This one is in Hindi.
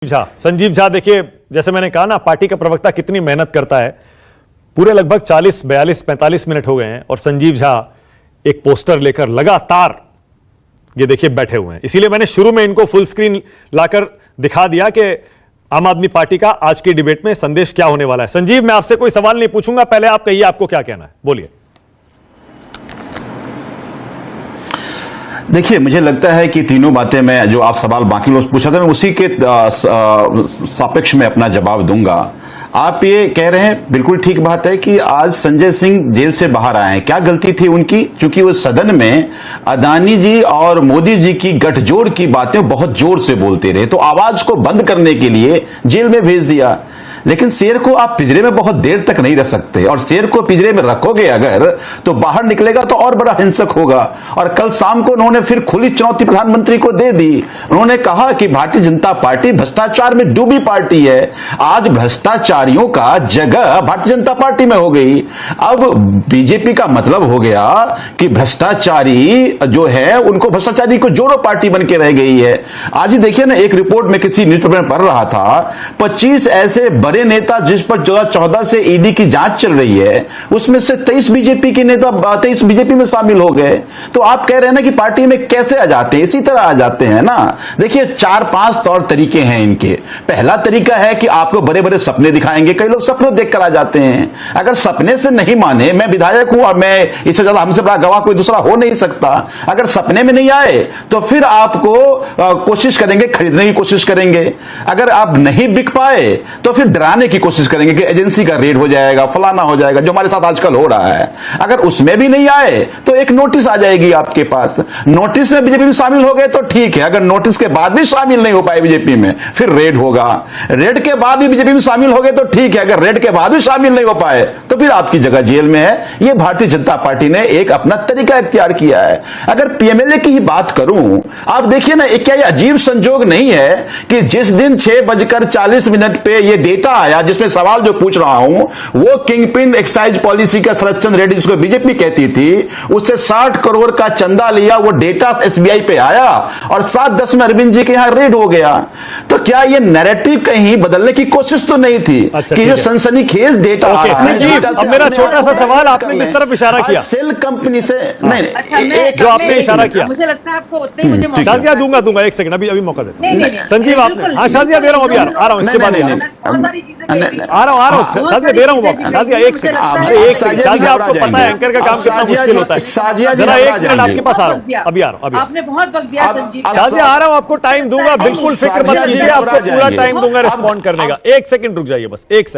झा, संजीव झा, देखिए जैसे मैंने कहा ना, पार्टी का प्रवक्ता कितनी मेहनत करता है। पूरे लगभग 40, 42, 45 मिनट हो गए हैं और संजीव झा एक पोस्टर लेकर लगातार ये देखिए बैठे हुए हैं। इसीलिए मैंने शुरू में इनको फुल स्क्रीन लाकर दिखा दिया कि आम आदमी पार्टी का आज की डिबेट में संदेश क्या होने वाला है। संजीव, मैं आपसे कोई सवाल नहीं पूछूंगा, पहले आप कहिए आपको क्या कहना है, बोलिए। देखिए, मुझे लगता है कि तीनों बातें मैं जो आप सवाल बाकी लोग पूछा था मैं उसी के सापेक्ष में अपना जवाब दूंगा। आप ये कह रहे हैं, बिल्कुल ठीक बात है कि आज संजय सिंह जेल से बाहर आए हैं। क्या गलती थी उनकी? क्योंकि वो सदन में अदानी जी और मोदी जी की गठजोड़ की बातें बहुत जोर से बोलते रहे, तो आवाज को बंद करने के लिए जेल में भेज दिया। लेकिन शेर को आप पिंजरे में बहुत देर तक नहीं रख सकते, और शेर को पिंजरे में रखोगे अगर तो बाहर निकलेगा तो और बड़ा हिंसक होगा। और कल शाम को उन्होंने फिर खुली चुनौती प्रधानमंत्री को दे दी। उन्होंने कहा कि भारतीय जनता पार्टी भ्रष्टाचार में डूबी पार्टी है। आज भ्रष्टाचारियों का जगह भारतीय जनता पार्टी में हो गई। अब बीजेपी का मतलब हो गया कि भ्रष्टाचारी जो है उनको भ्रष्टाचारी को जोड़ो पार्टी बन के रह गई है। आज ही देखिए ना, एक रिपोर्ट में किसी न्यूज़पेपर में पढ़ रहा था, 25 ऐसे बड़े नेता जिस पर 2014 से ईडी की जांच चल रही है, उसमें से 23 बीजेपी के नेता 23 बीजेपी में शामिल हो गए। तो आप कह रहे हैं ना कि पार्टी में कैसे आ जाते हैं? इसी तरह आ जाते हैं ना। देखिए, 4-5 तौर तरीके हैं इनके। पहला तरीका है कि आपको बड़े बड़े सपने दिखाएंगे। कई लोग सपने देखकर आ जाते हैं। अगर सपने से नहीं माने, मैं विधायक हूं और मैं इससे ज्यादा हमसे बड़ा गवाह कोई दूसरा हो नहीं सकता, अगर सपने में नहीं आए तो फिर आपको कोशिश करेंगे, खरीदने की कोशिश करेंगे। अगर आप नहीं बिक पाए तो फिर डराने की कोशिश करेंगे कि एजेंसी का रेड हो जाएगा, फलाना हो जाएगा, जो हमारे साथ आजकल हो रहा है। अगर उसमें भी नहीं आए तो एक नोटिस आ जाएगी आपके पास। नोटिस में बीजेपी में शामिल हो गए तो ठीक है, अगर नोटिस के बाद भी शामिल नहीं हो पाए बीजेपी में, फिर रेड होगा। रेड के बाद भी बीजेपी में शामिल हो गए तो ठीक है, अगर रेड के बाद भी शामिल नहीं हो पाए तो फिर आपकी जगह जेल में है। यह भारतीय जनता पार्टी ने एक अपना तरीका इख्तियार किया है। अगर पीएमएलए की ही बात करूं, आप देखिए ना, क्या यह अजीब संजोग नहीं है कि जिस दिन 6:40 पे यह डेटा आया जिसमें सवाल जो पूछ रहा हूं, वो किंगपिन एक्साइज पॉलिसी का शरद चंद्र रेड्डी, जिसको बीजेपी कहती थी, उससे 60 करोड़ का चंदा लिया। वो डेटा एसबीआई पे आया और 7-10 में अरविंद जी के यहां रेड हो गया। तो क्या ये नैरेटिव कहीं बदलने की कोशिश तो नहीं थी कि जो सनसनीखेज डेटा आ रहा है? अब मेरा छोटा सा सवाल, आपने जिस तरफ इशारा किया सेल कंपनी से नहीं, जो आपने इशारा किया, मुझे लगता है आपको उतना ही मुझे मौका शाजिया दूंगा 1 सेकंड, अभी मौका दे। संजीव, आपने, हाँ शाजिया दे रहा हूं, अभी आ रहा हूं, इसके बाद बहुत सारी चीजें आ रहा हूं शाजिया, दे रहा हूं मौका। शाजिया 1 सेकंड, शाजिया आपको पता है एंकर का काम कितना मुश्किल होता है। जरा 1 मिनट आपके पास आ रहा हूं, अभी आ रहा हूं। आपने बहुत वक्त दिया संजीव। शाजिया आ रहा हूं, आपको टाइम दूंगा, बिल्कुल फिक्र मत कीजिए, आपको पूरा टाइम दूंगा रिस्पॉन्ड करने का। 1 सेकंड रुक जाइए, बस 1 सेकंड।